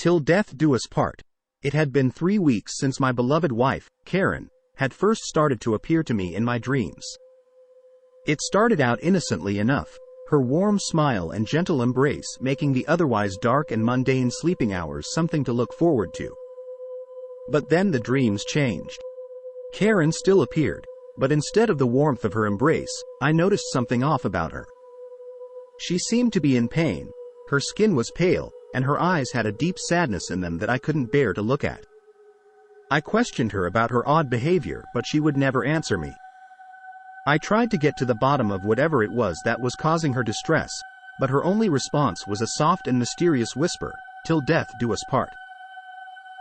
Till death do us part. It had been 3 weeks since my beloved wife, Karen, had first started to appear to me in my dreams. It started out innocently enough, her warm smile and gentle embrace making the otherwise dark and mundane sleeping hours something to look forward to. But then the dreams changed. Karen still appeared, but instead of the warmth of her embrace, I noticed something off about her. She seemed to be in pain, her skin was pale, and her eyes had a deep sadness in them that I couldn't bear to look at. I questioned her about her odd behavior, but she would never answer me. I tried to get to the bottom of whatever it was that was causing her distress, but her only response was a soft and mysterious whisper, "Till death do us part."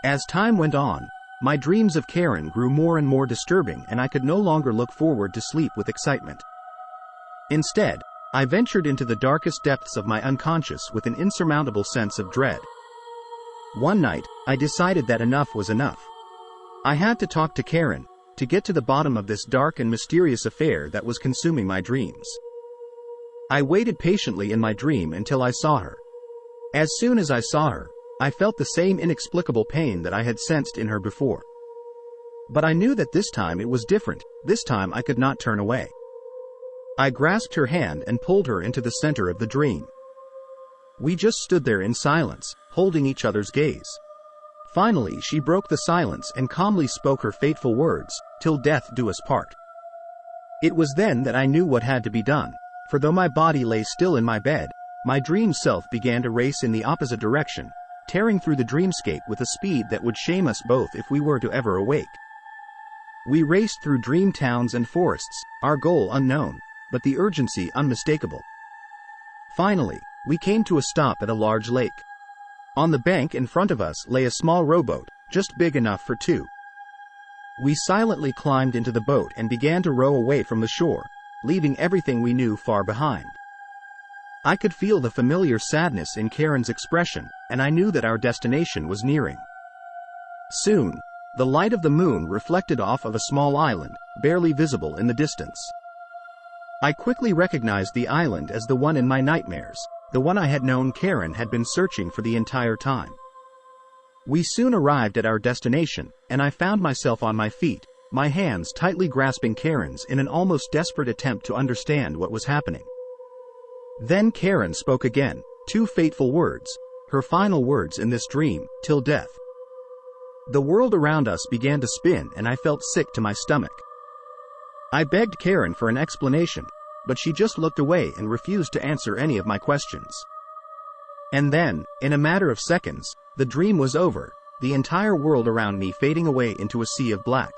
As time went on, my dreams of Karen grew more and more disturbing, and I could no longer look forward to sleep with excitement. Instead, I ventured into the darkest depths of my unconscious with an insurmountable sense of dread. One night, I decided that enough was enough. I had to talk to Karen, to get to the bottom of this dark and mysterious affair that was consuming my dreams. I waited patiently in my dream until I saw her. As soon as I saw her, I felt the same inexplicable pain that I had sensed in her before. But I knew that this time it was different, this time I could not turn away. I grasped her hand and pulled her into the center of the dream. We just stood there in silence, holding each other's gaze. Finally, she broke the silence and calmly spoke her fateful words, "Till death do us part." It was then that I knew what had to be done, for though my body lay still in my bed, my dream self began to race in the opposite direction, tearing through the dreamscape with a speed that would shame us both if we were to ever awake. We raced through dream towns and forests, our goal unknown, but the urgency unmistakable. Finally, we came to a stop at a large lake. On the bank in front of us lay a small rowboat, just big enough for two. We silently climbed into the boat and began to row away from the shore, leaving everything we knew far behind. I could feel the familiar sadness in Karen's expression, and I knew that our destination was nearing. Soon, the light of the moon reflected off of a small island, barely visible in the distance. I quickly recognized the island as the one in my nightmares, the one I had known Karen had been searching for the entire time. We soon arrived at our destination, and I found myself on my feet, my hands tightly grasping Karen's in an almost desperate attempt to understand what was happening. Then Karen spoke again, two fateful words, her final words in this dream, "Till death." The world around us began to spin and I felt sick to my stomach. I begged Karen for an explanation, but she just looked away and refused to answer any of my questions. And then, in a matter of seconds, the dream was over, the entire world around me fading away into a sea of black.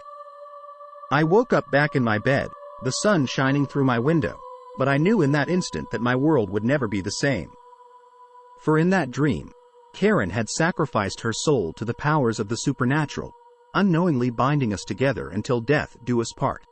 I woke up back in my bed, the sun shining through my window, but I knew in that instant that my world would never be the same. For in that dream, Karen had sacrificed her soul to the powers of the supernatural, unknowingly binding us together until death do us part.